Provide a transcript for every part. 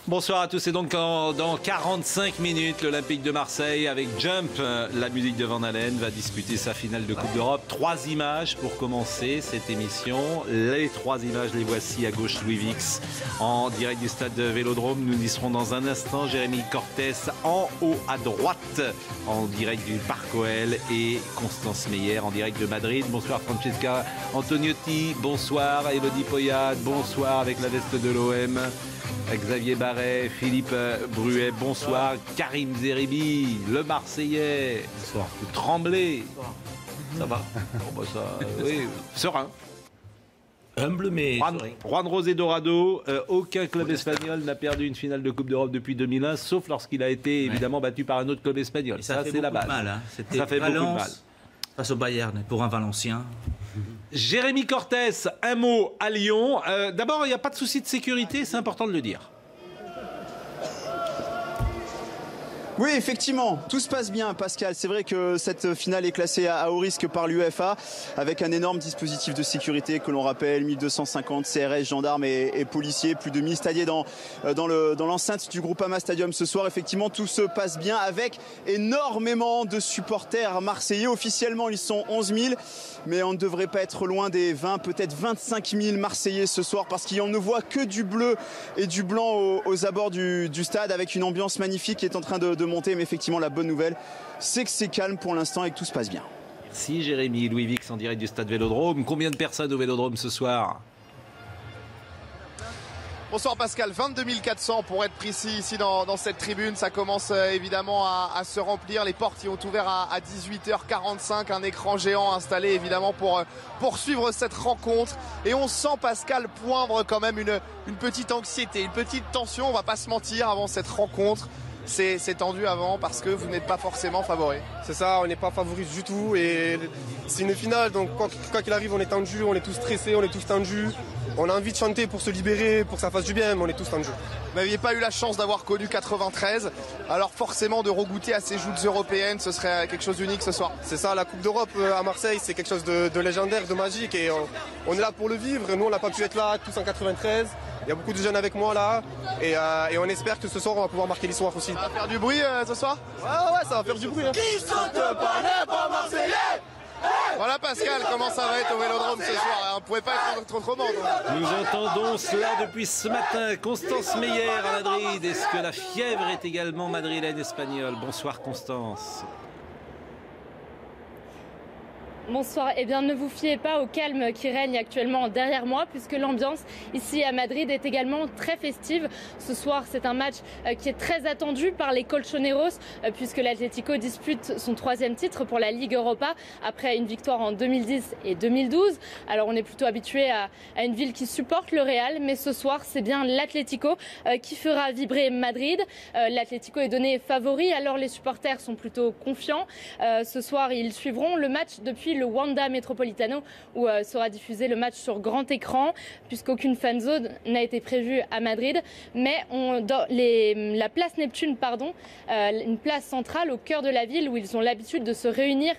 Bonsoir à tous, et donc dans 45 minutes, l'Olympique de Marseille avec Jump, la musique de Van Halen, va disputer sa finale de Coupe d'Europe. 3 images pour commencer cette émission. Les 3 images, les voici. À gauche, Louis Vix en direct du stade de Vélodrome. Nous y serons dans un instant. Jérémy Cortés en haut à droite en direct du Parc OL, et Constance Meyer en direct de Madrid. Bonsoir Francesca Antoniotti, bonsoir Elodie Poyade, bonsoir avec la veste de l'OM. Xavier Barret, Philippe Bruet, bonsoir. Karim Zeribi, le Marseillais. Bonsoir. Tremblay. Ça va? Bon, bah ça, oui, serein. Humble mais Juan José Dorado, aucun club espagnol n'a perdu une finale de Coupe d'Europe depuis 2001, sauf lorsqu'il a été évidemment battu par un autre club espagnol. Ça c'est la base. Ça fait beaucoup de mal. Face au Bayern, pour un Valencien. Jérémy Cortés, un mot à Lyon. D'abord, il n'y a pas de souci de sécurité, c'est important de le dire. Oui, effectivement, tout se passe bien, Pascal. C'est vrai que cette finale est classée à haut risque par l'UEFA, avec un énorme dispositif de sécurité que l'on rappelle, 1250 CRS, gendarmes et policiers, plus de 1000 stadiers dans l'enceinte du Groupama Stadium ce soir. Effectivement, tout se passe bien, avec énormément de supporters marseillais. Officiellement, ils sont 11 000, mais on ne devrait pas être loin des 20, peut-être 25 000 Marseillais ce soir, parce qu'on ne voit que du bleu et du blanc aux abords du stade, avec une ambiance magnifique qui est en train de monter. Mais effectivement, la bonne nouvelle, c'est que c'est calme pour l'instant et que tout se passe bien. Merci Jérémy. Louis Vix en direct du stade Vélodrome. Combien de personnes au Vélodrome ce soir? Bonsoir Pascal, 22 400 pour être précis ici dans cette tribune. Ça commence évidemment à se remplir. Les portes y ont ouvert à 18h45. Un écran géant installé évidemment pour poursuivre cette rencontre. Et on sent, Pascal, poindre quand même une petite anxiété, une petite tension. On va pas se mentir, avant cette rencontre. C'est tendu avant parce que vous n'êtes pas forcément favori. C'est ça, on n'est pas favori du tout, et c'est une finale, donc quoi qu'il arrive, on est tendu, on est tous stressés, on est tous tendus. On a envie de chanter pour se libérer, pour que ça fasse du bien, mais on est tous tendus. Vous n'aviez pas eu la chance d'avoir connu 93, alors forcément de regoûter à ces joutes européennes, ce serait quelque chose d'unique ce soir. C'est ça, la Coupe d'Europe à Marseille, c'est quelque chose de légendaire, de magique, et on est là pour le vivre. Nous, on n'a pas pu être là tous en 93. Il y a beaucoup de jeunes avec moi là, et on espère que ce soir on va pouvoir marquer l'histoire aussi. Ça va faire du bruit ce soir? Ouais, ça va faire du bruit. Qui saute pas les bons Marseillais? Voilà Pascal, comment ça va être au Vélodrome ce soir? On ne pouvait pas être autrement. Nous entendons cela depuis ce matin. Constance Meyer à Madrid. Est-ce que la fièvre est également madrilène espagnole? Bonsoir Constance. Bonsoir. Eh bien, ne vous fiez pas au calme qui règne actuellement derrière moi, puisque l'ambiance ici à Madrid est également très festive. Ce soir, c'est un match qui est très attendu par les Colchoneros, puisque l'Atlético dispute son 3e titre pour la Ligue Europa, après une victoire en 2010 et 2012. Alors, on est plutôt habitué à une ville qui supporte le Real, mais ce soir, c'est bien l'Atlético qui fera vibrer Madrid. L'Atlético est donné favori, alors les supporters sont plutôt confiants. Ce soir, ils suivront le match depuis le Wanda Metropolitano, où sera diffusé le match sur grand écran, puisqu'aucune fanzone n'a été prévue à Madrid. Mais la place Neptune, une place centrale au cœur de la ville, où ils ont l'habitude de se réunir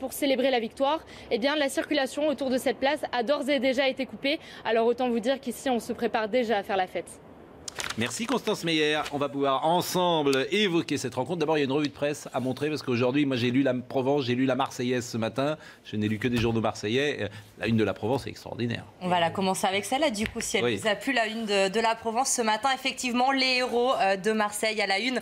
pour célébrer la victoire, eh bien la circulation autour de cette place a d'ores et déjà été coupée. Alors autant vous dire qu'ici on se prépare déjà à faire la fête. Merci Constance Meyer. On va pouvoir ensemble évoquer cette rencontre. D'abord, il y a une revue de presse à montrer, parce qu'aujourd'hui, moi j'ai lu la Provence, j'ai lu la Marseillaise ce matin. Je n'ai lu que des journaux marseillais. La une de la Provence est extraordinaire. On va la commencer avec celle-là, du coup, si elle vous a plu, la une de la Provence ce matin. Effectivement, les héros de Marseille à la une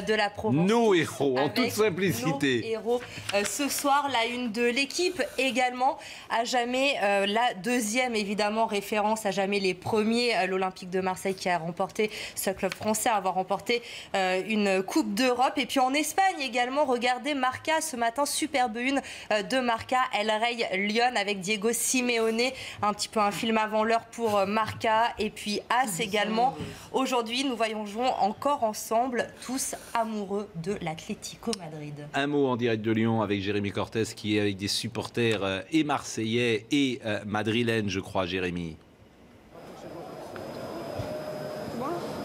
de la Provence. Nos héros, en toute simplicité. Nos héros. Ce soir, la une de l'équipe également. À jamais, la deuxième, évidemment, référence à jamais les premiers. L'Olympique de Marseille qui a remporté, ce club français à avoir remporté une Coupe d'Europe. Et puis en Espagne également, regardez Marca ce matin, superbe une de Marca, El Rey Lyon avec Diego Simeone, un petit peu un film avant l'heure pour Marca. Et puis As également. Aujourd'hui, nous jouons encore ensemble, tous amoureux de l'Atlético Madrid. Un mot en direct de Lyon avec Jérémy Cortés, qui est avec des supporters et marseillais et madrilènes, je crois, Jérémy.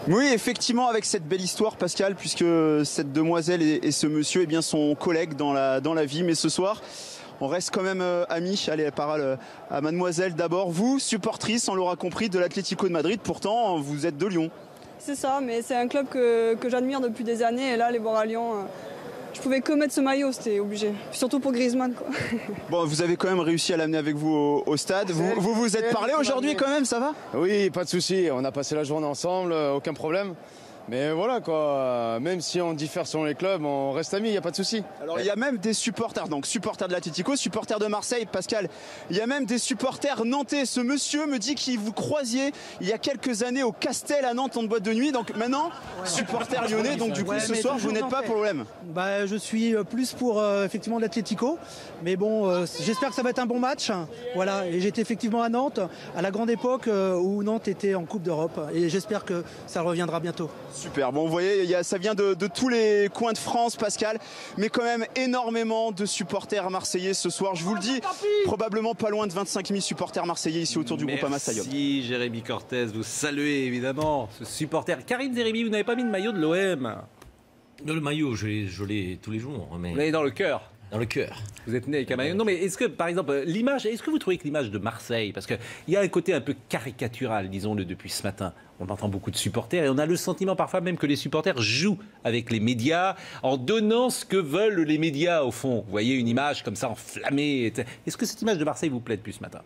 Oui, effectivement, avec cette belle histoire, Pascal, puisque cette demoiselle et ce monsieur eh bien, sont collègues dans la vie. Mais ce soir, on reste quand même amis. Allez, la parole à mademoiselle d'abord. Vous, supportrice, on l'aura compris, de l'Atlético de Madrid, pourtant, vous êtes de Lyon. C'est ça, mais c'est un club que j'admire depuis des années. Et là, les voir à Lyon, je pouvais que mettre ce maillot, c'était obligé. Surtout pour Griezmann, quoi. Bon, vous avez quand même réussi à l'amener avec vous au stade. Vous êtes parlé aujourd'hui quand même, ça va? Oui, pas de souci. On a passé la journée ensemble, aucun problème. Mais voilà quoi, même si on diffère selon les clubs, on reste amis, il n'y a pas de souci. Alors il y a même des supporters, donc supporters de l'Atlético, supporters de Marseille, Pascal. Il y a même des supporters nantais. Ce monsieur me dit qu'il vous croisiez il y a quelques années au Castel à Nantes en boîte de nuit. Donc maintenant, supporter lyonnais, donc du coup ce soir vous n'êtes pas pour l'OM. Bah, je suis plus pour effectivement l'Atlético. Mais bon, j'espère que ça va être un bon match. Voilà, et j'étais effectivement à Nantes, à la grande époque où Nantes était en Coupe d'Europe. Et j'espère que ça reviendra bientôt. Super, bon vous voyez, ça vient de tous les coins de France, Pascal, mais quand même énormément de supporters marseillais ce soir. Je vous le dis, probablement pas loin de 25 000 supporters marseillais ici autour du Groupama Stadium. Merci Jérémy Cortez, vous saluez évidemment ce supporter. Karim Zeribi, vous n'avez pas mis de maillot de l'OM? Le maillot, je l'ai tous les jours. Mais... Vous l'avez dans le cœur. Dans le cœur. Vous êtes né avec un maillot. Non, mais est-ce que, par exemple, l'image, est-ce que vous trouvez que l'image de Marseille, parce qu'il y a un côté un peu caricatural, disons-le, depuis ce matin, on entend beaucoup de supporters et on a le sentiment parfois même que les supporters jouent avec les médias en donnant ce que veulent les médias au fond. Vous voyez une image comme ça enflammée. Est-ce que cette image de Marseille vous plaît depuis ce matin?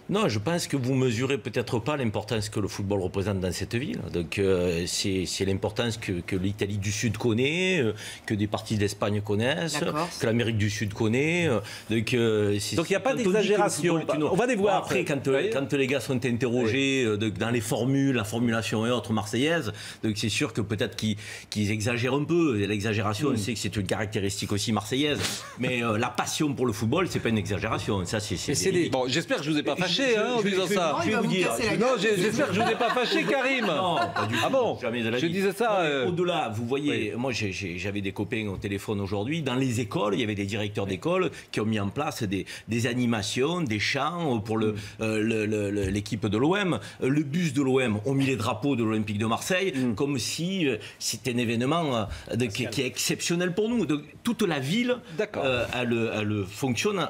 Non, je pense que vous mesurez peut-être pas l'importance que le football représente dans cette ville. Donc c'est l'importance que l'Italie du Sud connaît, que des parties d'Espagne connaissent, que l'Amérique du Sud connaît. Donc il n'y a pas d'exagération. On va les voir. Après, quand les gars sont interrogés dans les formules, la formulation et autres marseillaises, donc c'est sûr que peut-être qu'ils exagèrent un peu. Et l'exagération, on sait que c'est une caractéristique aussi marseillaise. Mais la passion pour le football, c'est pas une exagération. Ça, c'est Bon, j'espère que je vous ai pas fâché. En disant ça. Je vais vous dire. Non, j'espère que je ne vous ai pas fâché, Karim. Non, pas du tout. Ah bon? Jamais de la vie. Je disais ça. Au-delà, vous voyez, moi j'avais des copains au téléphone aujourd'hui. Dans les écoles, il y avait des directeurs d'école qui ont mis en place des animations, des chants pour l'équipe de l'OM. Le bus de l'OM ont mis les drapeaux de l'Olympique de Marseille, comme si c'était un événement qui est exceptionnel pour nous. Donc, toute la ville, elle fonctionne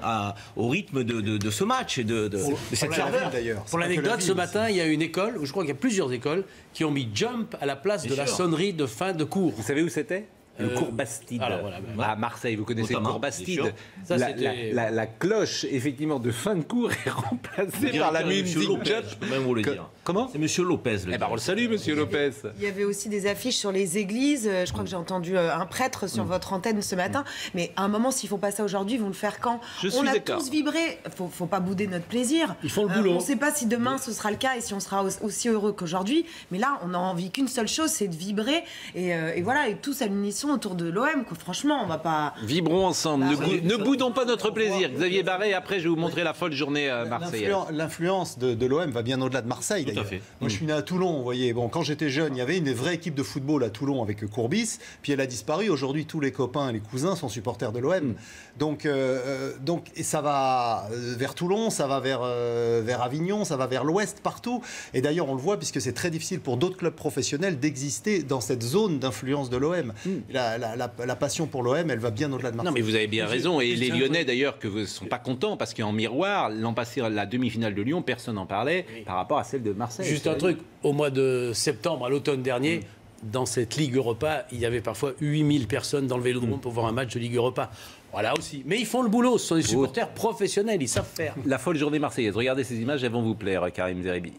au rythme de ce match et de cette ferveur. Pour l'anecdote, ce matin, il y a une école, ou je crois qu'il y a plusieurs écoles, qui ont mis jump à la place de la sonnerie de fin de cours. Vous savez où c'était? Le cours Bastide, à Marseille. Vous connaissez le cours Bastide. La cloche, effectivement, de fin de cours est remplacée par la musique jump. Je peux même vous le dire. Comment? C'est Monsieur Lopez. On le salue, Monsieur Lopez. Il y avait aussi des affiches sur les églises. Je crois que j'ai entendu un prêtre sur votre antenne ce matin. Mais à un moment, s'ils font pas ça aujourd'hui, ils vont le faire quand? On a tous vibré. Faut pas bouder notre plaisir. Ils font le boulot. On ne sait pas si demain ce sera le cas et si on sera aussi heureux qu'aujourd'hui. Mais là, on n'a envie qu'une seule chose, c'est de vibrer. Et voilà, et tous à l'unisson autour de l'OM. Franchement, on va pas... Vibrons ensemble. Ne boudons pas notre plaisir. Xavier Barré, après, je vais vous montrer la folle journée marseillaise. L'influence de l'OM va bien au-delà de Marseille, d'ailleurs. Moi, je suis né à Toulon, vous voyez. Bon, quand j'étais jeune, il y avait une vraie équipe de football à Toulon avec Courbis, puis elle a disparu. Aujourd'hui, tous les copains et les cousins sont supporters de l'OM. Donc, et ça va vers Toulon, ça va vers Avignon, ça va vers l'Ouest, partout. Et d'ailleurs, on le voit, puisque c'est très difficile pour d'autres clubs professionnels d'exister dans cette zone d'influence de l'OM. La passion pour l'OM, elle va bien au-delà de Marseille. Non, mais vous avez bien raison. Et les Lyonnais, d'ailleurs, que ne sont pas contents, parce qu'en miroir, l'an passé, la demi-finale de Lyon, personne n'en parlait par rapport à celle de Marseille. Juste un truc, au mois de septembre, à l'automne dernier, dans cette Ligue Europa, il y avait parfois 8000 personnes dans le Vélodrome pour voir un match de Ligue Europa. Voilà aussi. Mais ils font le boulot, ce sont des supporters professionnels, ils savent faire. La folle journée marseillaise. Regardez ces images, elles vont vous plaire, Karim Zeribi.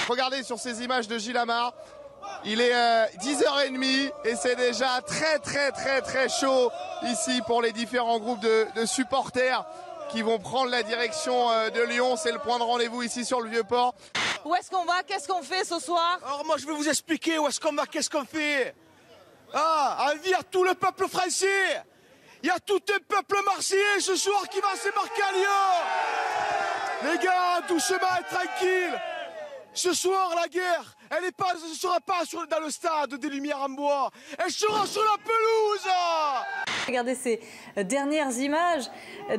Regardez sur ces images de Gilles Amar. Il est 10h30 et c'est déjà très chaud ici pour les différents groupes de supporters qui vont prendre la direction de Lyon. C'est le point de rendez-vous ici sur le Vieux-Port. Où est-ce qu'on va? Qu'est-ce qu'on fait ce soir? Alors moi je vais vous expliquer où est-ce qu'on va, qu'est-ce qu'on fait. Envie à tout le peuple français. Il y a tout un peuple marseillais ce soir qui va s'embarquer à Lyon. Les gars, doucement et tranquille. Ce soir, la guerre, elle ne sera pas dans le stade des Lumières en bois. Elle sera sur la pelouse. Regardez ces dernières images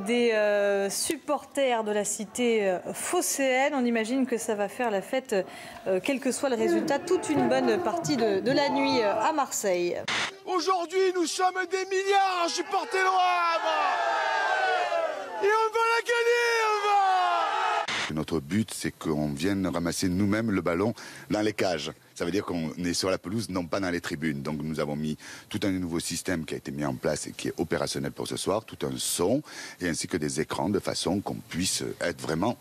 des supporters de la cité phocéenne. On imagine que ça va faire la fête, quel que soit le résultat, toute une bonne partie de la nuit à Marseille. Aujourd'hui, nous sommes des milliards à supporter l'OM. Et on va la gagner, on va. que notre but, c'est qu'on vienne ramasser nous-mêmes le ballon dans les cages. Ça veut dire qu'on est sur la pelouse, non pas dans les tribunes. Donc nous avons mis tout un nouveau système qui a été mis en place et qui est opérationnel pour ce soir, tout un son, et ainsi que des écrans, de façon qu'on puisse être vraiment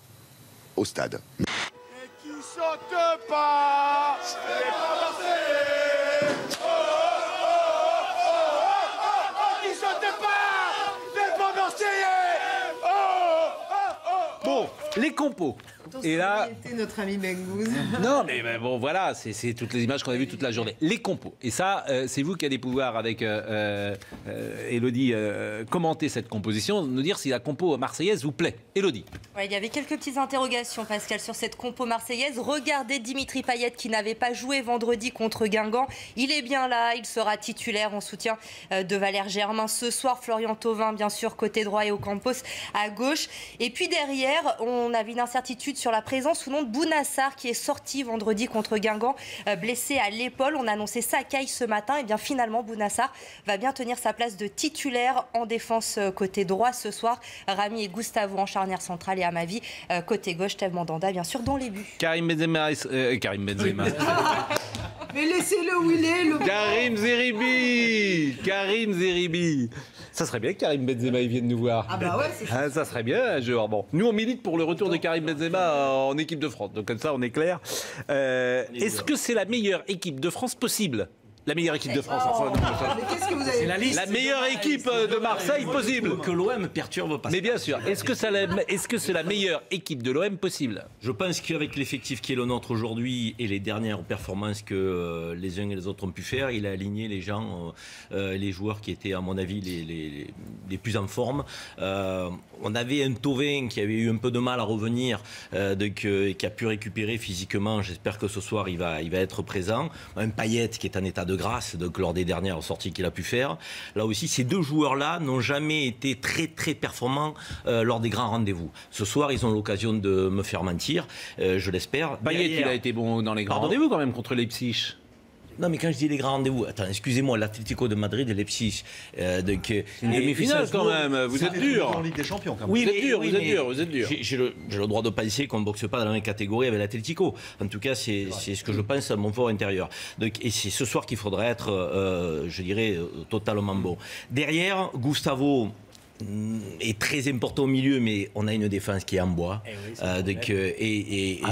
au stade. Et qui saute pas, les pas Marseillais. Qui saute pas, les pas Marseillais. Bon, les compos. Et là, notre ami Bengouz. Non, mais bon, voilà, c'est toutes les images qu'on a vues toute la journée. Les compos. Et ça, c'est vous qui avez des pouvoirs avec Élodie commenter cette composition, nous dire si la compo marseillaise vous plaît. Élodie. Ouais, il y avait quelques petites interrogations, Pascal, sur cette compo marseillaise. Regardez Dimitri Payet qui n'avait pas joué vendredi contre Guingamp. Il est bien là, il sera titulaire en soutien de Valère Germain. Ce soir, Florian Thauvin, bien sûr, côté droit, et Ocampos à gauche. Et puis derrière, on avait une incertitude sur la présence ou non de Bounassar qui est sorti vendredi contre Guingamp, blessé à l'épaule. On a annoncé ça à Caille ce matin. Et bien finalement, Bounassar va bien tenir sa place de titulaire en défense côté droit ce soir. Rami et Gustavo en charnière centrale et Amavi côté gauche. Thève Mandanda bien sûr dans les buts. Karim Benzema. Mais laissez-le où il est. Karim Zeribi. Ça serait bien que Karim Benzema vienne nous voir. Ah bah ouais, c'est ça. Ça serait bien un joueur. Bon, nous on milite pour le retour de Karim Benzema en équipe de France. Donc comme ça on est clair. Est-ce que c'est la meilleure équipe de France possible ? La meilleure équipe de France. Mais qu'est-ce que vous avez... La meilleure équipe de Marseille possible. Que l'OM perturbe pas. Mais bien sûr. Est-ce que c'est la meilleure équipe de l'OM possible ? Je pense qu'avec l'effectif qui est le nôtre aujourd'hui et les dernières performances que les uns et les autres ont pu faire, il a aligné les gens, les joueurs qui étaient à mon avis les plus en forme. On avait un Thauvin qui avait eu un peu de mal à revenir, qui a pu récupérer physiquement. J'espère que ce soir il va être présent. Un Payet qui est en état de grâce, donc lors des dernières sorties qu'il a pu faire. Là aussi, ces deux joueurs-là n'ont jamais été très très performants lors des grands rendez-vous. Ce soir, ils ont l'occasion de me faire mentir, je l'espère. Payet, il a été bon dans les grands rendez-vous quand même contre Leipzig. Non, mais quand je dis les grands rendez-vous, attends, excusez-moi, l'Atlético de Madrid et Leipzig. C'est une demi-finale quand même, vous êtes dur. En Ligue des Champions quand même. Oui, vous êtes dur. J'ai le droit de penser qu'on ne boxe pas dans la même catégorie avec l'Atlético. En tout cas, c'est ce que je pense à mon fort intérieur. Et c'est ce soir qu'il faudrait être, je dirais, totalement bon. Derrière, Gustavo est très important au milieu, mais on a une défense qui est en bois. Ah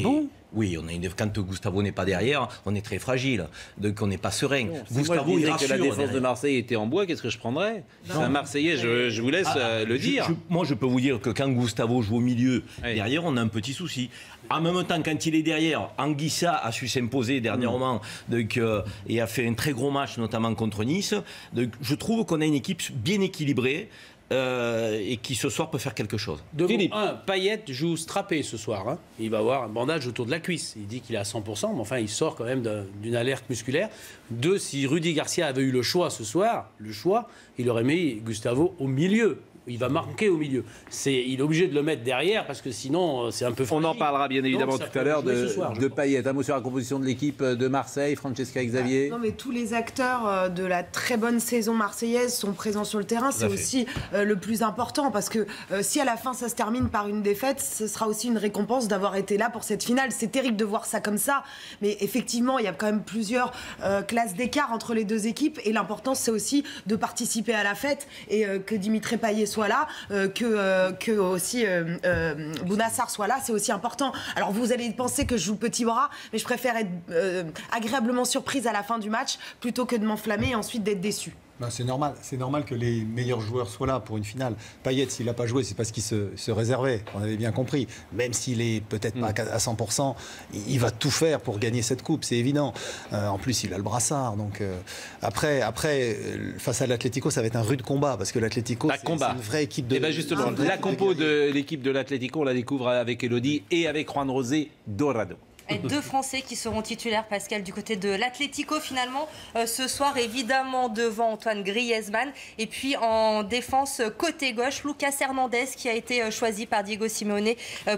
bon ? Oui, quand Gustavo n'est pas derrière, on est très fragile, donc on n'est pas serein. Non, Gustavo, il rassure. Que la défense de Marseille était en bois, qu'est-ce que je prendrais ? C'est un Marseillais, je vous laisse le dire. Moi, je peux vous dire que quand Gustavo joue au milieu, derrière, on a un petit souci. En même temps, quand il est derrière, Anguissa a su s'imposer dernièrement et a fait un très gros match, notamment contre Nice. Donc, je trouve qu'on a une équipe bien équilibrée. Et qui ce soir peut faire quelque chose. Philippe. Payet joue strappé ce soir. Hein. Il va avoir un bandage autour de la cuisse. Il dit qu'il est à 100%, mais enfin il sort quand même d'une alerte musculaire. 2, si Rudy Garcia avait eu le choix ce soir, il aurait mis Gustavo au milieu. Il va manquer au milieu. Il est obligé de le mettre derrière parce que sinon c'est un peu fragile. On en parlera bien évidemment tout à l'heure de Payet. Un mot sur la composition de l'équipe de Marseille, Francesca Xavier. Non mais tous les acteurs de la très bonne saison marseillaise sont présents sur le terrain. C'est aussi le plus important parce que si à la fin ça se termine par une défaite, ce sera aussi une récompense d'avoir été là pour cette finale. C'est terrible de voir ça comme ça, mais effectivement il y a quand même plusieurs classes d'écart entre les deux équipes et l'important c'est aussi de participer à la fête et que Dimitri Payet soit là, que aussi Bounassar soit là, c'est aussi important. Alors vous allez penser que je joue petit bras, mais je préfère être agréablement surprise à la fin du match plutôt que de m'enflammer et ensuite d'être déçue. Ben c'est normal que les meilleurs joueurs soient là pour une finale. Payet, s'il n'a pas joué, c'est parce qu'il se réservait, on avait bien compris. Même s'il est peut-être pas à 100%, il va tout faire pour gagner cette coupe, c'est évident. En plus, il a le brassard. Donc, après, face à l'Atlético, ça va être un rude combat, parce que l'Atlético, c'est une vraie équipe de... Et bien justement, la compo de l'équipe de l'Atlético, on la découvre avec Élodie et avec Juan José Dorado. Et 2 Français qui seront titulaires, Pascal, du côté de l'Atlético finalement ce soir, évidemment devant Antoine Griezmann. Et puis en défense côté gauche, Lucas Hernandez qui a été choisi par Diego Simeone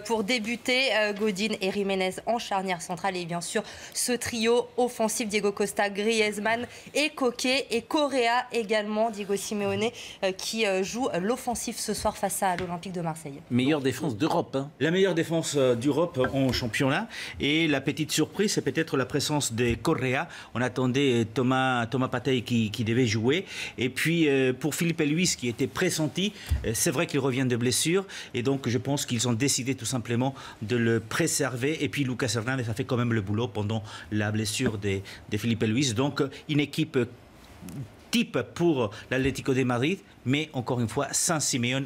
pour débuter. Godin et Jiménez en charnière centrale. Et bien sûr, ce trio offensif, Diego Costa, Griezmann et Koké. Et Correa également, Diego Simeone qui joue l'offensif ce soir face à l'Olympique de Marseille. Meilleure défense d'Europe. Hein. La meilleure défense d'Europe en championnat. Et la petite surprise, c'est peut-être la présence de Correa. On attendait Thomas Partey qui devait jouer. Et puis, pour Philippe Luis, qui était pressenti, c'est vrai qu'il revient de blessure. Et donc, je pense qu'ils ont décidé tout simplement de le préserver. Et puis, Lucas Hernandez a fait quand même le boulot pendant la blessure de Philippe Luis. Donc, une équipe type pour l'Atlético de Madrid, mais encore une fois, sans Simeone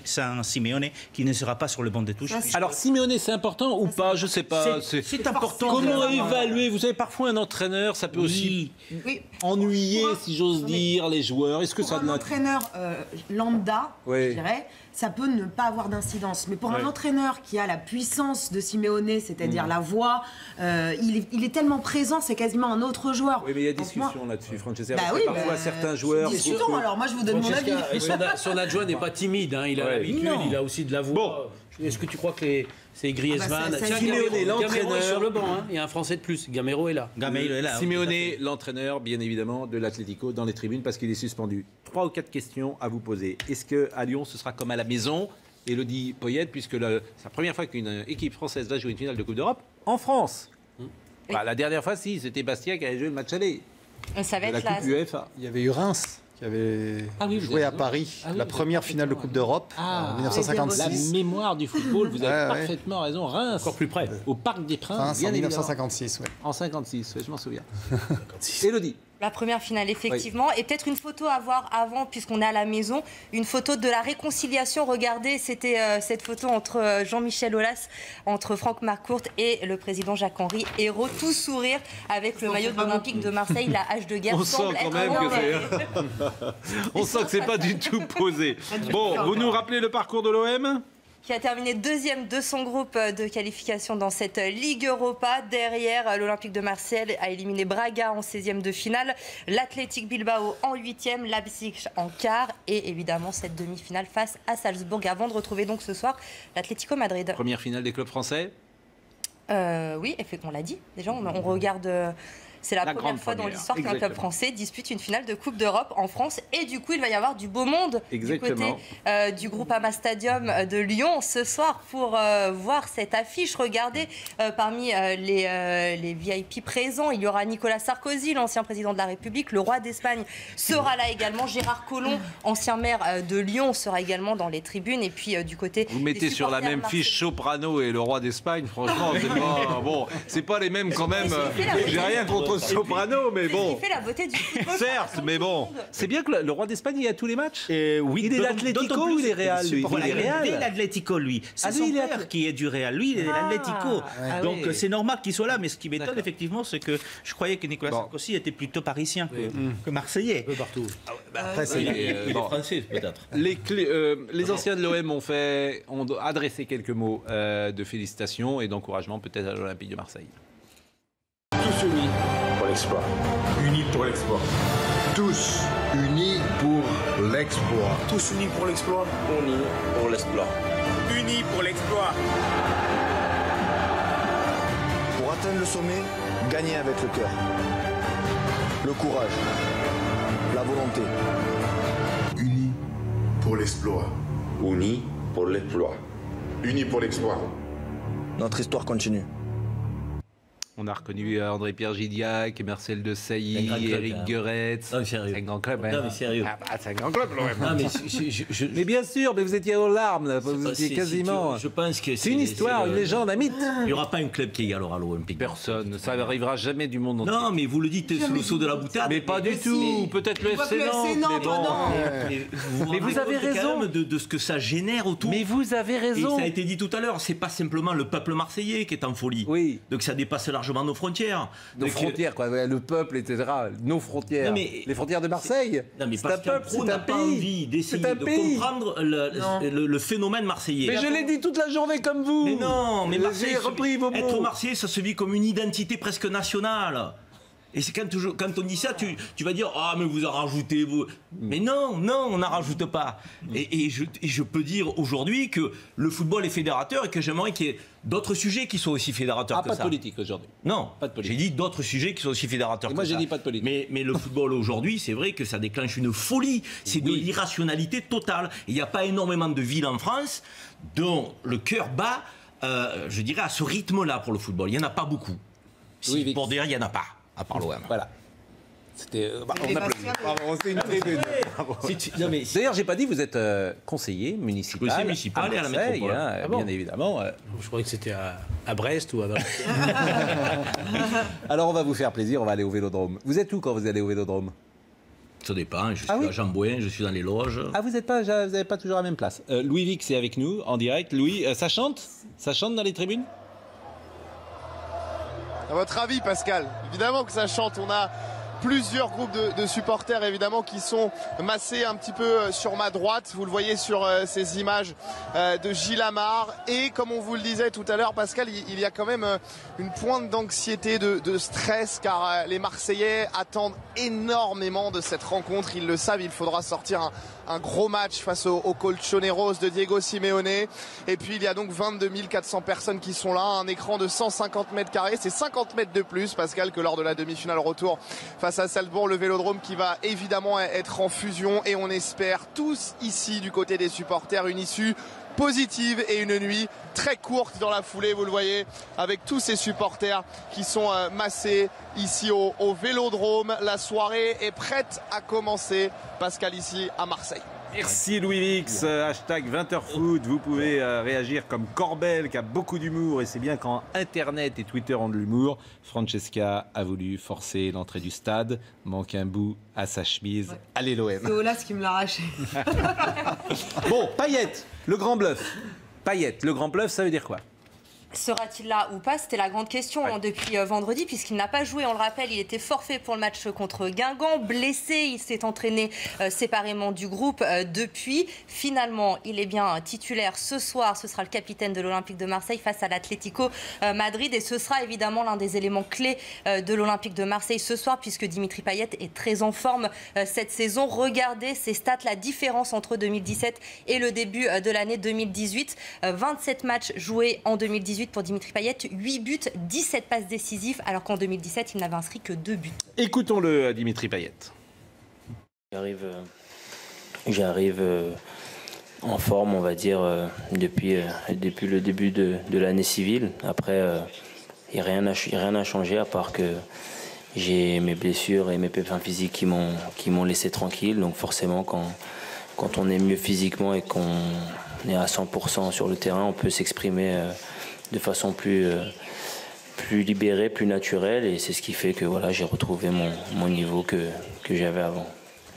qui ne sera pas sur le banc de touche. Alors, Simeone, c'est important ou pas? Je ne sais pas. C'est important. Comment évaluer? Vous savez, parfois, un entraîneur, ça peut aussi ennuyer, si j'ose dire, les joueurs. Est-ce que ça un entraîneur lambda, je dirais, ça peut ne pas avoir d'incidence. Mais pour un entraîneur qui a la puissance de Simeone, c'est-à-dire la voix, il est tellement présent, c'est quasiment un autre joueur. Oui, mais il y a discussion là-dessus, Francesca. Bah oui, parfois, certains joueurs... Discutons, alors moi je vous donne mon avis. Et son adjoint n'est pas timide, hein, il a l'habitude, il a aussi de la voix. Bon. Est-ce que tu crois que c'est Griezmann? Simeone, l'entraîneur, est sur le banc, hein. Il y a un Français de plus, Gamero est là. Simeone, l'entraîneur, bien évidemment, de l'Atlético dans les tribunes parce qu'il est suspendu. 3 ou 4 questions à vous poser. Est-ce qu'à Lyon, ce sera comme à la maison? Elodie Poyette, puisque c'est la première fois qu'une équipe française va jouer une finale de Coupe d'Europe en France. La dernière fois, c'était Bastia qui avait joué le match aller. Ça va être la Coupe UEFA. Il y avait eu Reims qui avait joué à Paris, la première finale de Coupe d'Europe en 1956. La mémoire du football, vous avez parfaitement raison. Reims, encore plus près. Au Parc des Princes, bien en 1956, En 56, je m'en souviens. Élodie. La première finale, effectivement. Et peut-être une photo à voir avant, puisqu'on est à la maison. Une photo de la réconciliation. Regardez, c'était cette photo entre Jean-Michel Aulas, entre Franck Marcourt et le président Jacques-Henri Hérault. Tout sourire avec le maillot de l'Olympique de Marseille. La hache de guerre semble être on sent que c'est pas du tout posé. Bon, vous nous rappelez le parcours de l'OM ? Qui a terminé 2e de son groupe de qualification dans cette Ligue Europa. Derrière, l'Olympique de Marseille a éliminé Braga en 16e de finale, l'Athletic Bilbao en 8e, Leipzig en quart et évidemment cette demi-finale face à Salzbourg avant de retrouver donc ce soir l'Atlético Madrid. Première finale des clubs français ? Oui, on l'a dit. Déjà, on regarde... C'est la première fois dans l'histoire qu'un club français dispute une finale de Coupe d'Europe en France. Et du coup, il va y avoir du beau monde du côté du Groupama Stadium de Lyon ce soir pour voir cette affiche. Regardez, parmi les VIP présents, il y aura Nicolas Sarkozy, l'ancien président de la République. Le roi d'Espagne sera là également. Gérard Collomb, ancien maire de Lyon, sera également dans les tribunes. Et puis du côté... Vous mettez sur la même fiche Soprano et le roi d'Espagne, franchement, c'est pas les mêmes quand même. J'ai rien contre Soprano, mais bon. C'est ce qui fait la beauté du football. Certes, mais bon. C'est bien que le roi d'Espagne il est à tous les matchs. Oui, il est l'Atlético ou il est Real, lui? Il est l'Atlético, lui. C'est son père qui est du Real. Lui, il est l'Atlético. Donc c'est normal qu'il soit là. Mais ce qui m'étonne effectivement, c'est que je croyais que Nicolas Sarkozy était plutôt parisien que marseillais. Un peu partout. Après, il est français peut-être. Les anciens de l'OM ont adressé quelques mots de félicitations et d'encouragement peut-être à l'Olympique de Marseille. Tous unis pour l'exploit. Unis pour l'exploit. Tous unis pour l'exploit. Tous unis pour l'exploit. Unis pour l'exploit. Unis pour l'exploit. Pour atteindre le sommet, gagner avec le cœur. Le courage. La volonté. Unis pour l'exploit. Unis pour l'exploit. Unis pour l'exploit. Notre histoire continue. On a reconnu André-Pierre Gilliac, Marcel Desailly, Éric Gueretz. C'est un grand club. Non, mais sérieux. C'est un grand club, l'OM. Non, mais, mais bien sûr, mais vous étiez aux larmes, là. Vous étiez quasiment. Je pense que c'est une histoire, une légende, un mythe. Il n'y aura pas un club qui égalera l'Olympique. Personne. Ça n'arrivera jamais du monde entier. Non, mais vous le dites sous le sceau de la boutade. Mais pas du tout. Peut-être le FC Nantes. Mais vous avez raison de ce que ça génère autour. Mais vous avez raison. Et ça a été dit tout à l'heure, c'est pas simplement le peuple marseillais qui est en folie. Oui. Donc ça dépasse largement largement nos frontières. Nos frontières, quoi. Le peuple, etc. Nos frontières. Non, mais, les frontières de Marseille. Non, mais c'est un peuple, c'est un pays. Envie d'essayer de comprendre le phénomène marseillais. Mais je l'ai dit toute la journée comme vous. Mais non, mais Marseille, repris vos mots. Être Marseillais, ça se vit comme une identité presque nationale. Et c'est quand on dit ça, tu vas dire « Ah, mais vous en rajoutez, vous ». Mais non, on n'en rajoute pas. Et je peux dire aujourd'hui que le football est fédérateur et que j'aimerais qu'il y ait d'autres sujets qui soient aussi fédérateurs que ça. Pas de politique aujourd'hui. Non, pas de politique. J'ai dit d'autres sujets qui sont aussi fédérateurs que ça. Moi, j'ai dit pas de politique. Mais le football aujourd'hui, c'est vrai que ça déclenche une folie. C'est de l'irrationalité totale. Il n'y a pas énormément de villes en France dont le cœur bat, je dirais, à ce rythme-là pour le football. Il n'y en a pas beaucoup. Pour dire, il n'y en a pas. À part l'OM. Voilà. C'était. On applaudit. Bravo, c'est une tribune. D'ailleurs, j'ai pas dit, vous êtes conseiller municipal. Conseiller municipal et à la métropole. Hein, bien évidemment. Je croyais que c'était à Brest ou à. Alors, on va vous faire plaisir, on va aller au Vélodrome. Vous êtes où quand vous allez au Vélodrome? Ça dépend, je suis à Jambouin, je suis dans les loges. Ah, vous n'avez pas toujours la même place. Louis Vix est avec nous en direct. Louis, ça chante? Ça chante dans les tribunes? À votre avis, Pascal? Évidemment que ça chante. On a plusieurs groupes de supporters évidemment qui sont massés un petit peu sur ma droite. Vous le voyez sur ces images de Gilles Amar. Et comme on vous le disait tout à l'heure, Pascal, il y a quand même une pointe d'anxiété, de stress, car les Marseillais attendent énormément de cette rencontre. Ils le savent, il faudra sortir un gros match face aux Colchoneros de Diego Simeone. Et puis il y a donc 22 400 personnes qui sont là, un écran de 150 mètres carrés, c'est 50 mètres de plus, Pascal, que lors de la demi-finale retour face à Salzbourg. Le Vélodrome qui va évidemment être en fusion, et on espère tous ici du côté des supporters une issue positive et une nuit très courte dans la foulée, vous le voyez, avec tous ces supporters qui sont massés ici au Vélodrome. La soirée est prête à commencer, Pascal, ici à Marseille. Merci Louis Vix, hashtag 20hfoot, vous pouvez réagir comme Corbel qui a beaucoup d'humour, et c'est bien quand Internet et Twitter ont de l'humour. Francesca a voulu forcer l'entrée du stade, manque un bout à sa chemise. Ouais. Allez l'OM. C'est Olas qui me l'a arraché. Bon, Payet, le grand bluff. Payet, le grand bluff, ça veut dire quoi? Sera-t-il là ou pas? C'était la grande question depuis vendredi, puisqu'il n'a pas joué. On le rappelle, il était forfait pour le match contre Guingamp. Blessé, il s'est entraîné séparément du groupe depuis. Finalement, il est bien titulaire ce soir. Ce sera le capitaine de l'Olympique de Marseille face à l'Atlético Madrid. Et ce sera évidemment l'un des éléments clés de l'Olympique de Marseille ce soir, puisque Dimitri Payet est très en forme cette saison. Regardez ses stats, la différence entre 2017 et le début de l'année 2018. 27 matchs joués en 2018 pour Dimitri Payet, 8 buts, 17 passes décisives, alors qu'en 2017, il n'avait inscrit que 2 buts. Écoutons-le, Dimitri Payet. J'arrive en forme, on va dire, depuis le début de l'année civile. Après, il n'y a rien à changer, à part que j'ai mes blessures et mes pépins physiques qui m'ont laissé tranquille. Donc forcément, quand on est mieux physiquement et qu'on est à 100% sur le terrain, on peut s'exprimer de façon plus libérée, plus naturelle, et c'est ce qui fait que voilà, j'ai retrouvé mon niveau que j'avais avant.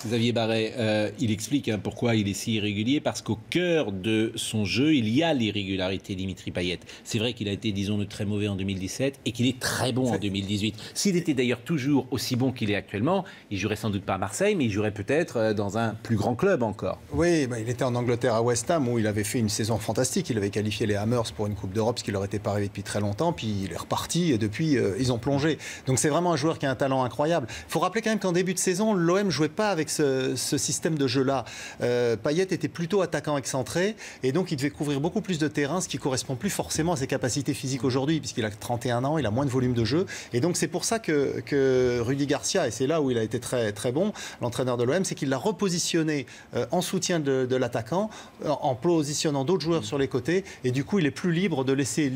Xavier Barret, il explique pourquoi il est si irrégulier, parce qu'au cœur de son jeu, il y a l'irrégularité, Dimitri Payet. C'est vrai qu'il a été, disons, très mauvais en 2017 et qu'il est très bon en 2018. S'il était d'ailleurs toujours aussi bon qu'il est actuellement, il jouerait sans doute pas à Marseille, mais il jouerait peut-être dans un plus grand club encore. Oui, il était en Angleterre à West Ham où il avait fait une saison fantastique. Il avait qualifié les Hammers pour une Coupe d'Europe, ce qui leur était pas arrivé depuis très longtemps. Puis il est reparti et depuis, ils ont plongé. Donc c'est vraiment un joueur qui a un talent incroyable. Il faut rappeler quand même qu'en début de saison, l'OM jouait pas avec ce système de jeu-là. Payet était plutôt attaquant excentré, et donc il devait couvrir beaucoup plus de terrain, ce qui correspond plus forcément à ses capacités physiques aujourd'hui, puisqu'il a 31 ans, il a moins de volume de jeu, et donc c'est pour ça que Rudy Garcia, et c'est là où il a été très, très bon, l'entraîneur de l'OM, c'est qu'il l'a repositionné en soutien de l'attaquant, en positionnant d'autres joueurs sur les côtés, et du coup il est plus libre de laisser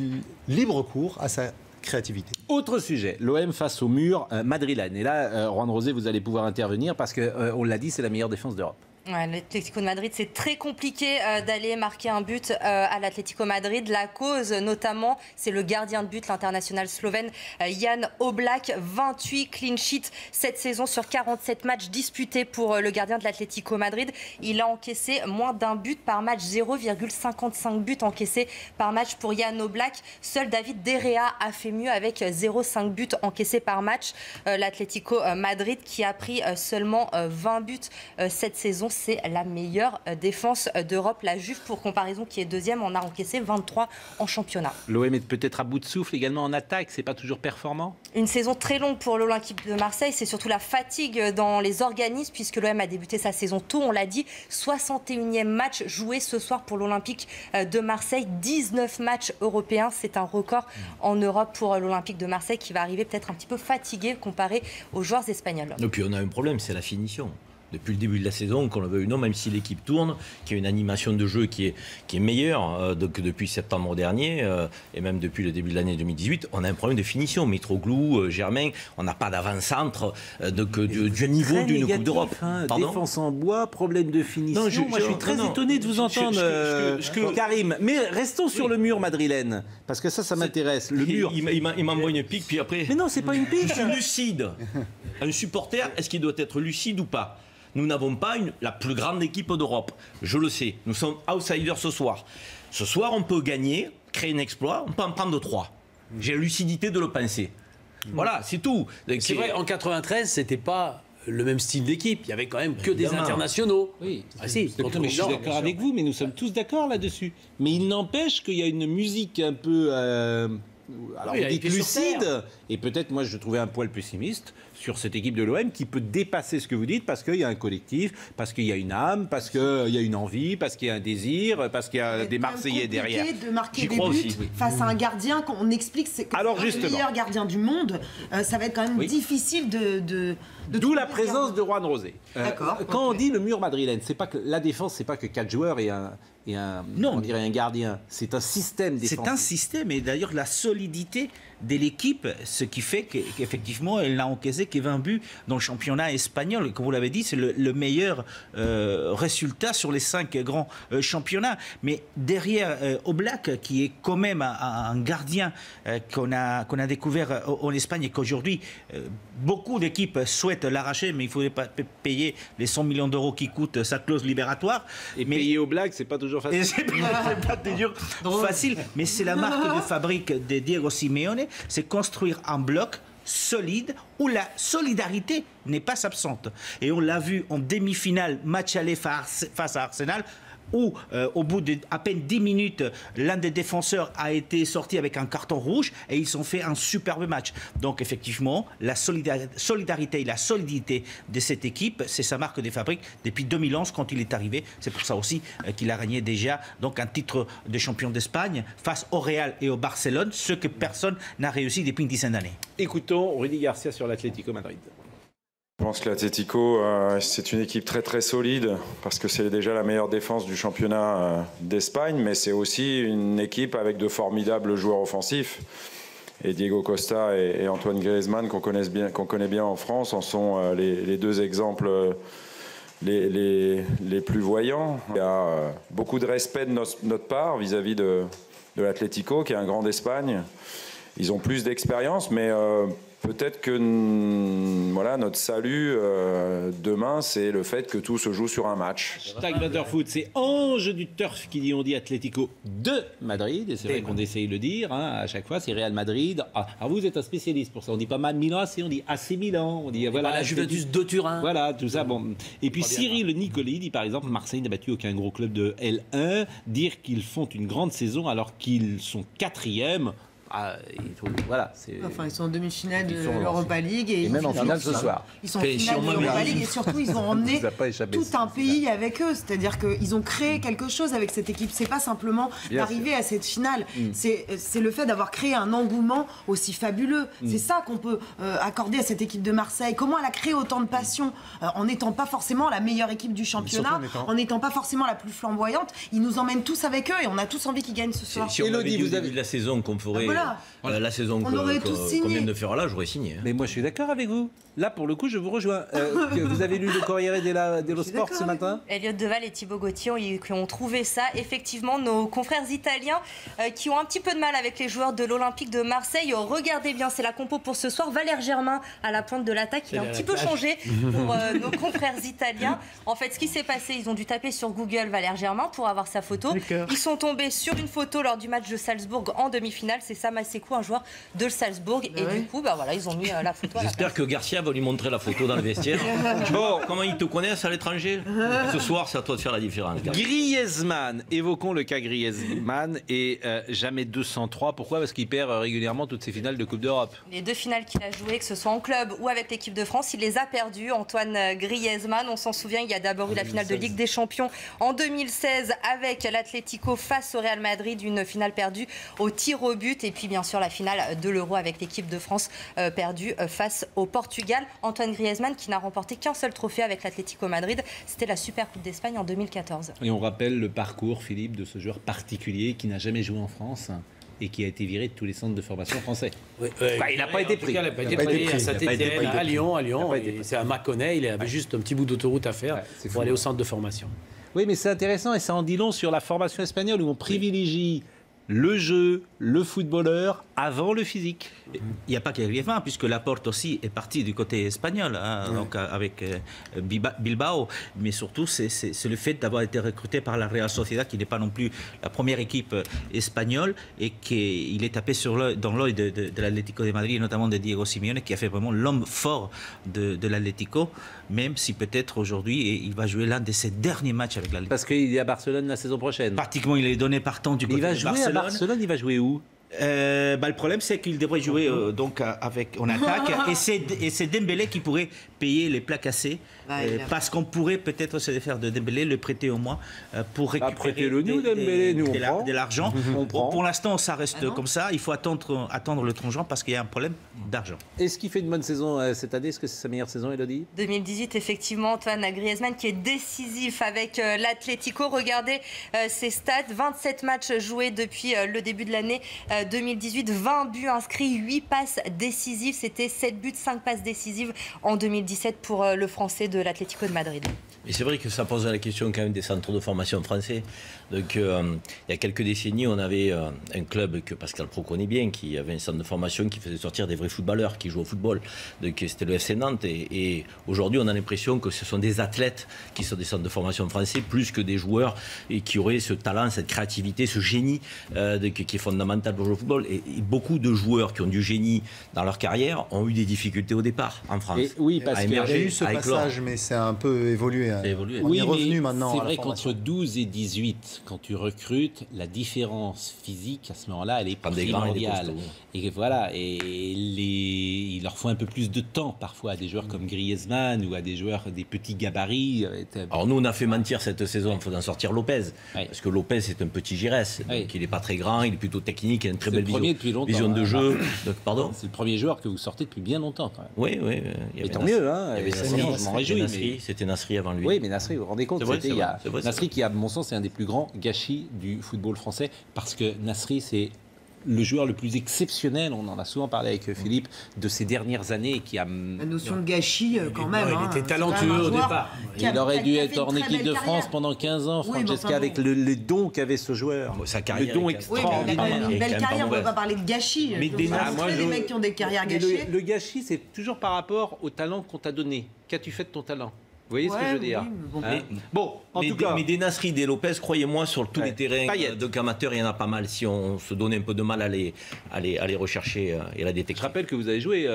libre cours à sa créativité. Autre sujet, l'OM face au mur madrilène. Et là, Juan Rosé, vous allez pouvoir intervenir parce qu'on l'a dit, c'est la meilleure défense d'Europe. Ouais, l'Atlético de Madrid, c'est très compliqué d'aller marquer un but à l'Atlético Madrid. La cause, notamment, c'est le gardien de but, l'international slovène Jan Oblak. 28 clean sheets cette saison sur 47 matchs disputés pour le gardien de l'Atlético Madrid. Il a encaissé moins d'un but par match, 0,55 buts encaissés par match pour Jan Oblak. Seul David De Gea a fait mieux avec 0,5 buts encaissés par match. L'Atlético Madrid qui a pris seulement 20 buts cette saison. C'est la meilleure défense d'Europe. La Juve, pour comparaison, qui est deuxième, en a encaissé 23 en championnat. L'OM est peut-être à bout de souffle également en attaque. C'est pas toujours performant. Une saison très longue pour l'Olympique de Marseille. C'est surtout la fatigue dans les organismes, puisque l'OM a débuté sa saison tôt. On l'a dit, 61e match joué ce soir pour l'Olympique de Marseille. 19 matchs européens. C'est un record en Europe pour l'Olympique de Marseille, qui va arriver peut-être un petit peu fatigué comparé aux joueurs espagnols. Et puis on a un problème, c'est la finition. Depuis le début de la saison, qu'on le veuille ou non, même si l'équipe tourne, qu'il y a une animation de jeu qui est meilleure que depuis septembre dernier, et même depuis le début de l'année 2018, on a un problème de finition. Mitroglou, Germain, on n'a pas d'avant-centre du niveau d'une Coupe d'Europe. Défense en bois, problème de finition. Non, moi, je suis très étonné de vous entendre, Karim. Mais restons sur le mur madrilène, parce que ça m'intéresse. Le mur. Il m'envoie une pique, puis après... Mais non, c'est pas une pique. Je suis lucide. Un supporter, est-ce qu'il doit être lucide ou pas ? Nous n'avons pas la plus grande équipe d'Europe. Je le sais. Nous sommes outsiders ce soir. Ce soir, on peut gagner, créer un exploit, on peut en prendre 3. J'ai la lucidité de le penser. Voilà, c'est tout. C'est vrai, en 93, c'était pas le même style d'équipe. Il y avait quand même que des internationaux. Oui. Ah, si, je suis d'accord avec vous, mais nous sommes tous d'accord là-dessus. Mais il n'empêche qu'il y a une musique un peu... Alors, on dit lucide, et peut-être moi je trouvais un poil pessimiste sur cette équipe de l'OM qui peut dépasser ce que vous dites parce qu'il y a un collectif, parce qu'il y a une âme, parce qu'il y a une envie, parce qu'il y a un désir, parce qu'il y a des Marseillais derrière. C'est de marquer des buts face à un gardien qu'on explique que c'est le meilleur gardien du monde. Ça va être quand même difficile de D'où la présence de Juan Rosé. Quand on dit le mur madrilène, c'est pas que la défense, c'est pas que 4 joueurs et on dirait un gardien. C'est un système défensif. C'est un système, et d'ailleurs la solidité de l'équipe, ce qui fait qu'effectivement elle n'a encaissé que 20 buts dans le championnat espagnol. Comme vous l'avez dit, c'est le meilleur résultat sur les 5 grands championnats. Mais derrière Oblak, qui est quand même un gardien qu'on a découvert en Espagne, et qu'aujourd'hui beaucoup d'équipes souhaitent l'arracher, mais il ne faudrait pas payer les 100 millions d'euros qui coûte sa clause libératoire. Et payer Oblak, c'est pas toujours facile. C'est pas toujours facile, mais c'est la marque de fabrique de Diego Simeone. C'est construire un bloc solide où la solidarité n'est pas absente. Et on l'a vu en demi-finale, match aller face à Arsenal, où au bout d'à peine 10 minutes, l'un des défenseurs a été sorti avec un carton rouge et ils ont fait un superbe match. Donc effectivement, la solidarité et la solidité de cette équipe, c'est sa marque de fabrique depuis 2011 quand il est arrivé. C'est pour ça aussi qu'il a gagné déjà donc un titre de champion d'Espagne face au Real et au Barcelone, ce que personne n'a réussi depuis une dizaine d'années. Écoutons Rudy Garcia sur l'Atlético Madrid. Je pense que l'Atlético, c'est une équipe très très solide parce que c'est déjà la meilleure défense du championnat d'Espagne, mais c'est aussi une équipe avec de formidables joueurs offensifs. Et Diego Costa et Antoine Griezmann, qu'on connaît bien en France, en sont les deux exemples les plus voyants. Il y a beaucoup de respect de notre part vis-à-vis de l'Atlético, qui est un grand d'Espagne. Ils ont plus d'expérience, mais... peut-être que notre salut demain, c'est le fait que tout se joue sur un match. #VaderFoot, c'est Ange du Turf qui dit, on dit Atlético de Madrid, et c'est vrai qu'on essaye de le dire à chaque fois, c'est Real Madrid. Alors vous êtes un spécialiste pour ça, on dit pas mal Milan AC, on dit AC Milan, on dit voilà la Juventus de Turin. Voilà, tout ça. Bon. Et puis Cyril Nicoli dit par exemple, Marseille n'a battu aucun gros club de L1, dire qu'ils font une grande saison alors qu'ils sont 4e. Voilà, ils sont en demi-finale de l'Europa League et même en finale ce soir. Ils sont en finale de l'Europa League et surtout ils ont emmené tout un pays avec eux. C'est-à-dire qu'ils ont créé quelque chose avec cette équipe. C'est pas simplement d'arriver à cette finale. C'est le fait d'avoir créé un engouement aussi fabuleux. C'est ça qu'on peut accorder à cette équipe de Marseille. Comment elle a créé autant de passion en n'étant pas forcément la meilleure équipe du championnat, en n'étant pas forcément la plus flamboyante. Ils nous emmènent tous avec eux et on a tous envie qu'ils gagnent ce soir. Si on avait dit au début de la saison qu'on ferait la saison qu'on vient de faire là, j'aurais signé. Mais moi, je suis d'accord avec vous. Là, pour le coup, je vous rejoins. Vous avez lu le Corriere dello Sport ce matin? Elliot Deval et Thibaut Gauthier qui ont trouvé ça. Effectivement, nos confrères italiens qui ont un petit peu de mal avec les joueurs de l'Olympique de Marseille. Regardez bien, c'est la compo pour ce soir. Valère Germain à la pointe de l'attaque. Il a un petit peu changé pour nos confrères italiens. En fait, ce qui s'est passé, ils ont dû taper sur Google Valère Germain pour avoir sa photo. Ils sont tombés sur une photo lors du match de Salzbourg en demi-finale. C'est Sam Assekou, un joueur de Salzbourg. Et du coup, voilà, ils ont mis la photo. J'espère que Garcia va lui montrer la photo dans le vestiaire. Bon, comment ils te connaissent à l'étranger? Ce soir, c'est à toi de faire la différence. Griezmann, évoquons le cas Griezmann et jamais 203. Pourquoi? Parce qu'il perd régulièrement toutes ses finales de Coupe d'Europe. Les 2 finales qu'il a jouées, que ce soit en club ou avec l'équipe de France, il les a perdues. Antoine Griezmann, on s'en souvient, il y a d'abord eu la finale de Ligue des Champions en 2016 avec l'Atlético face au Real Madrid, une finale perdue au tir au but, et puis bien sûr la finale de l'Euro avec l'équipe de France perdue face au Portugal. Antoine Griezmann qui n'a remporté qu'un seul trophée avec l'Atlético Madrid, c'était la Super Coupe d'Espagne en 2014. Et on rappelle le parcours, Philippe, de ce joueur particulier qui n'a jamais joué en France et qui a été viré de tous les centres de formation français. Il n'a pas été pris. Il n'a pas été pris à Saint-Étienne, à Lyon. C'est à Mâconnais, il avait juste un petit bout d'autoroute à faire pour aller au centre de formation. Oui, mais c'est intéressant et ça en dit long sur la formation espagnole où on privilégie le jeu, le footballeur, avant le physique. Il n'y a pas que Griezmann, puisque Laporte aussi est parti du côté espagnol, donc avec Bilbao. Mais surtout, c'est le fait d'avoir été recruté par la Real Sociedad, qui n'est pas non plus la première équipe espagnole, et qu'il est tapé dans l'œil de l'Atlético de Madrid, notamment de Diego Simeone, qui a fait vraiment l'homme fort de l'Atlético, même si peut-être aujourd'hui, il va jouer l'un de ses derniers matchs avec l'Atlético. Parce qu'il est à Barcelone la saison prochaine. Pratiquement, il est donné partant du côté de Barcelone. Il va jouer à Barcelone, il va jouer où? Le problème, c'est qu'il devrait jouer donc en attaque et c'est Dembélé qui pourrait payer les plats cassés parce qu'on pourrait peut-être se défaire de Dembélé, le prêter au moins pour récupérer de l'argent. Pour l'instant, ça reste comme ça. Il faut attendre le tronc parce qu'il y a un problème d'argent. Est-ce qu'il fait une bonne saison cette année? Est-ce que c'est sa meilleure saison, Elodie? 2018, effectivement, Antoine Griezmann qui est décisif avec l'Atlético. Regardez ses stats, 27 matchs joués depuis le début de l'année 2018, 20 buts inscrits, 8 passes décisives. C'était 7 buts, 5 passes décisives en 2017 pour le Français de l'Atlético de Madrid. Et c'est vrai que ça pose la question quand même des centres de formation français. Donc il y a quelques décennies, on avait un club que Pascal Pro connaît bien, qui avait un centre de formation qui faisait sortir des vrais footballeurs qui jouent au football. Donc c'était le FC Nantes. Et aujourd'hui, on a l'impression que ce sont des athlètes qui sont des centres de formation français, plus que des joueurs et qui auraient ce talent, cette créativité, ce génie qui est fondamental pour jouer au football. Et beaucoup de joueurs qui ont du génie dans leur carrière ont eu des difficultés au départ en France. Oui, parce qu'il y a eu ce passage, mais c'est un peu évolué. On est revenu maintenant. C'est vrai qu'entre 12 et 18, quand tu recrutes, la différence physique à ce moment-là, elle est primordiale. Et voilà, il leur faut un peu plus de temps parfois à des joueurs comme Griezmann ou à des joueurs des petits gabarits. Alors nous, on a fait mentir cette saison en faisant sortir Lopez, parce que Lopez c'est un petit Giresse, donc il n'est pas très grand, il est plutôt technique, il a une très belle vision de jeu. Donc, pardon. C'est le premier joueur que vous sortez depuis bien longtemps. Quand même. Oui. Et tant mieux, hein. Je m'en réjouis. C'était Nasri avant lui. Oui, mais Nasri, vous vous rendez compte, Nasri qui, à mon sens, c'est un des plus grands gâchis du football français, parce que Nasri, c'est le joueur le plus exceptionnel, on en a souvent parlé avec Philippe, de ces dernières années, qui a... La notion de gâchis, quand même. Il était talentueux au départ. Il aurait dû être en équipe de France pendant 15 ans, Francesca, avec le don qu'avait ce joueur. Sa carrière. Le don extraordinaire. Oui, mais il a quand même une belle carrière, on ne peut pas parler de gâchis. Mais des mecs qui ont des carrières gâchées. Le gâchis, c'est toujours par rapport au talent qu'on t'a donné. Qu'as-tu fait de ton talent ? Vous voyez ce que je veux dire? En tout cas, mais des Nasri, des Lopez, croyez-moi, sur tous les terrains de amateurs, il y en a pas mal. Si on se donnait un peu de mal à les rechercher et à la détecter. Je rappelle que vous avez joué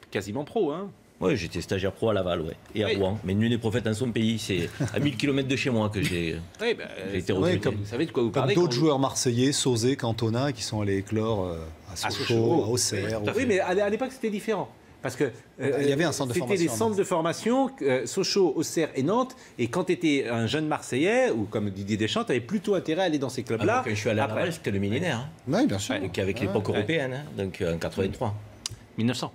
quasiment pro, hein? Oui, j'étais stagiaire pro à Laval, et à Rouen. Mais nul n'est prophète en son pays. C'est à 1000 km de chez moi que j'ai été recruté. Vous savez de quoi vous parlez? D'autres joueurs marseillais, Sauzet, Cantona, qui sont allés éclore à Sochaux, à Auxerre. Oui, mais à l'époque, c'était différent. Parce que il y avait un centre de formation. C'était des centres de formation, Sochaux, Auxerre et Nantes. Et quand tu étais un jeune Marseillais, ou comme Didier Deschamps, tu avais plutôt intérêt à aller dans ces clubs-là. Quand je suis allé à Laval, c'était le millénaire. Oui, bien sûr. Avec l'époque européenne, donc en 83. 1900.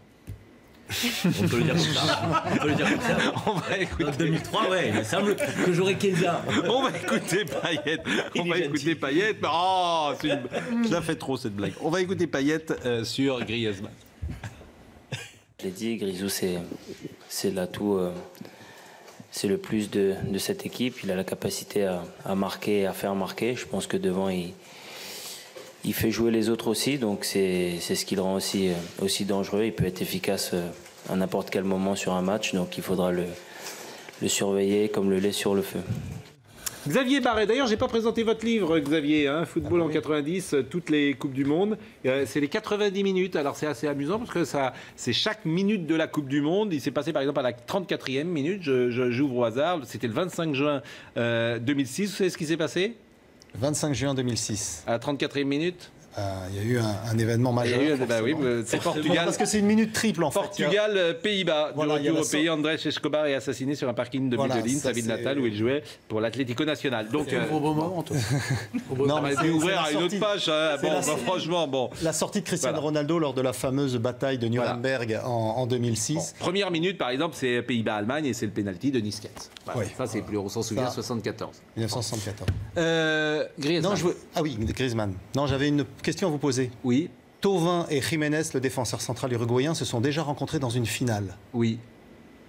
On peut le dire comme ça. On peut le dire comme ça. On va écouter. En 2003, ouais, il me semble que j'aurais 15 ans. On va écouter Payet. On va écouter Payet. Oh, je la fais trop cette blague. On va écouter Payet sur Griezmann. Je l'ai dit, Grisou, c'est l'atout, c'est le plus de cette équipe. Il a la capacité à marquer, à faire marquer. Je pense que devant, il fait jouer les autres aussi, donc c'est ce qui le rend aussi dangereux. Il peut être efficace à n'importe quel moment sur un match, donc il faudra le surveiller comme le lait sur le feu. Xavier Barret, d'ailleurs, j'ai pas présenté votre livre, Xavier, hein, Football en 90, toutes les Coupes du Monde. C'est les 90 minutes, alors c'est assez amusant parce que c'est chaque minute de la Coupe du Monde. Il s'est passé par exemple à la 34e minute, j'ouvre au hasard, c'était le 25 juin 2006, vous savez ce qui s'est passé ? 25 juin 2006. À la 34e minute. Il y a eu un événement majeur. Oui, c'est Portugal. Parce que c'est une minute triple en fait. Portugal, Pays-Bas. Voilà, de retour au pays, Andrés Escobar est assassiné sur un parking de Medellín, sa ville natale où il jouait pour l'Atlético Nacional. Donc, au bon moment, toi. Non, mais c'est ouvert à une autre page. Hein. Bon, franchement, bon. La sortie de Cristiano Ronaldo lors de la fameuse bataille de Nuremberg en 2006. Bon, première minute, par exemple, c'est Pays-Bas-Allemagne et c'est le pénalty de Niskets. Voilà. Ça, c'est plus, on s'en souvient, 74. 1974. Griezmann. Ah oui, Griezmann. Non, j'avais une question à vous poser. Oui. Thauvin et Jiménez, le défenseur central uruguayen, se sont déjà rencontrés dans une finale. Oui.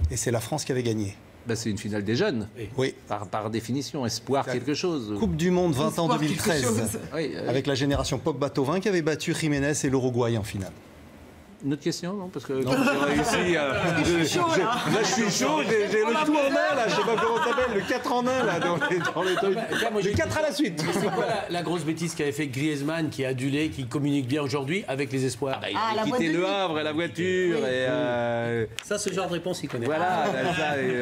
Et c'est la France qui avait gagné. Ben, c'est une finale des jeunes. Oui. Par définition, espoir quelque chose. Coupe du Monde 20 ans 2013. Oui, avec la génération Pogba-Thauvin qui avait battu Jiménez et l'Uruguay en finale. Une autre question, non? Parce que j'ai réussi. Je suis chaud, j'ai le tout en un, là. Je sais pas comment ça s'appelle, le 4 en 1, là, dans les trucs. Le 4 à la suite. C'est quoi la grosse bêtise qu'avait fait Griezmann, qui est adulé, qui communique bien aujourd'hui avec les espoirs? Il a quitté Le Havre et la voiture. Et ça, ce genre de réponse, il connaît. Voilà,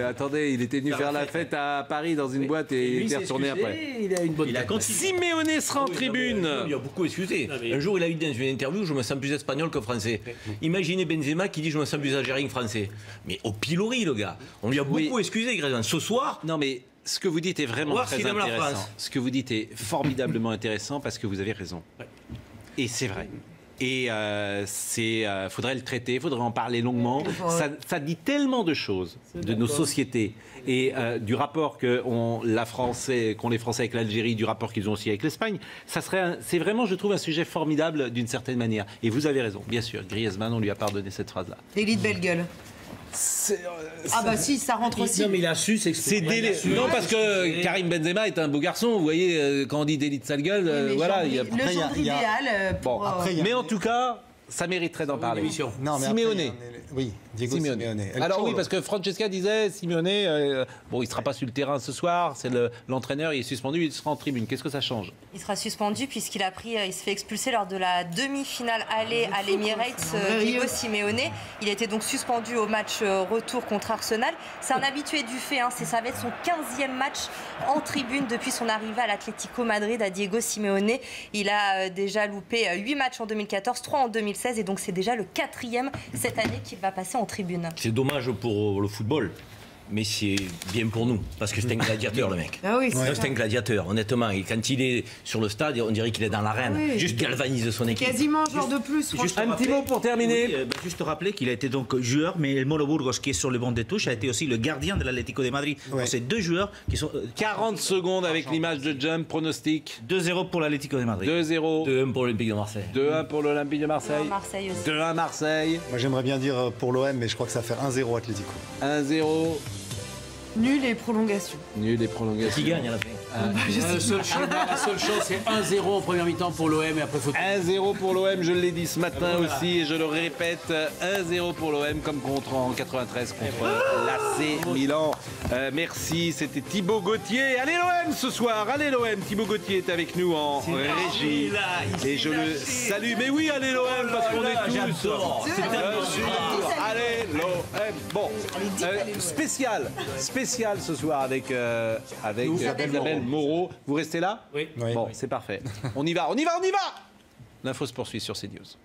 attendez, il était venu faire la fête à Paris dans une boîte et il était retourné après. Il a une bonne tête. Simeone sera en tribune. Il a beaucoup excusé. Un jour, il a eu dans une interview, je me sens plus espagnol que français. Imaginez Benzema qui dit je me sens plus algérien que français. Mais au pilori, le gars. On lui a beaucoup excusé, Griezmann. Ce soir. Non, mais ce que vous dites est vraiment très intéressant. Ce que vous dites est formidablement intéressant parce que vous avez raison. Et c'est vrai. Et faudrait le traiter, il faudrait en parler longuement. Ça dit tellement de choses de nos sociétés et du rapport qu'ont les Français avec l'Algérie, du rapport qu'ils ont aussi avec l'Espagne. C'est vraiment, je trouve, un sujet formidable d'une certaine manière. Et vous avez raison, bien sûr. Griezmann, on lui a pardonné cette phrase-là. Délit de belle gueule. Ah bah si, ça rentre aussi. Non mais il a su s'exprimer. Non parce que Karim Benzema est un beau garçon. Vous voyez, quand on dit délit de sale gueule, voilà. Le genre idéal. Mais en tout cas, ça mériterait d'en parler. Simeone. Oui, Diego Simeone. Alors oui, parce que Francesca disait, Simeone, bon, il ne sera pas sur le terrain ce soir, c'est l'entraîneur, il est suspendu, il sera en tribune. Qu'est-ce que ça change? Il sera suspendu puisqu'il il se fait expulser lors de la demi-finale aller à l'Emirates, Diego Simeone. Il était donc suspendu au match retour contre Arsenal. C'est un habitué du fait, hein, ça va être son 15e match en tribune depuis son arrivée à l'Atlético Madrid, à Diego Simeone. Il a déjà loupé 8 matchs en 2014, 3 en 2016 et donc c'est déjà le 4e cette année qu'il va passer en tribune. C'est dommage pour le football, mais c'est bien pour nous, parce que c'est un gladiateur, le mec. Ah oui, c'est un gladiateur, honnêtement. Et quand il est sur le stade, on dirait qu'il est dans l'arène. Oui. Juste galvanise son équipe. Quasiment un joueur de plus. Un petit mot pour terminer. Juste rappeler qu'il a été donc joueur, mais el Molo Burgos, qui est sur le banc des touches, a été aussi le gardien de l'Atlético de Madrid. Donc c'est deux joueurs qui sont... 40 secondes avec l'image de Jump, pronostic. 2-0 pour l'Atlético de Madrid. 2-0. 2-1 pour l'Olympique de Marseille. 2-1 pour l'Olympique de Marseille. 2-1 Marseille aussi. 2-1 Marseille. Moi j'aimerais bien dire pour l'OM, mais je crois que ça va faire 1-0 Atlético. 1-0. Nul et prolongation. Nul et prolongation. Qui gagne à la fin? La seule chance, c'est 1-0 en première mi-temps pour l'OM et après faut... 1-0 pour l'OM, je l'ai dit ce matin aussi et je le répète, 1-0 pour l'OM comme contre en 93 contre l'AC Milan. Merci, c'était Thibaut Gauthier. Allez l'OM ce soir, allez l'OM. Thibaut Gauthier est avec nous en régie et je le salue. Mais oui, allez l'OM parce qu'on est tous. Allez l'OM. Bon, spécial ce soir avec Isabelle Moreau. Vous restez là? Oui. Bon, c'est parfait. On y va. L'info se poursuit sur CNews.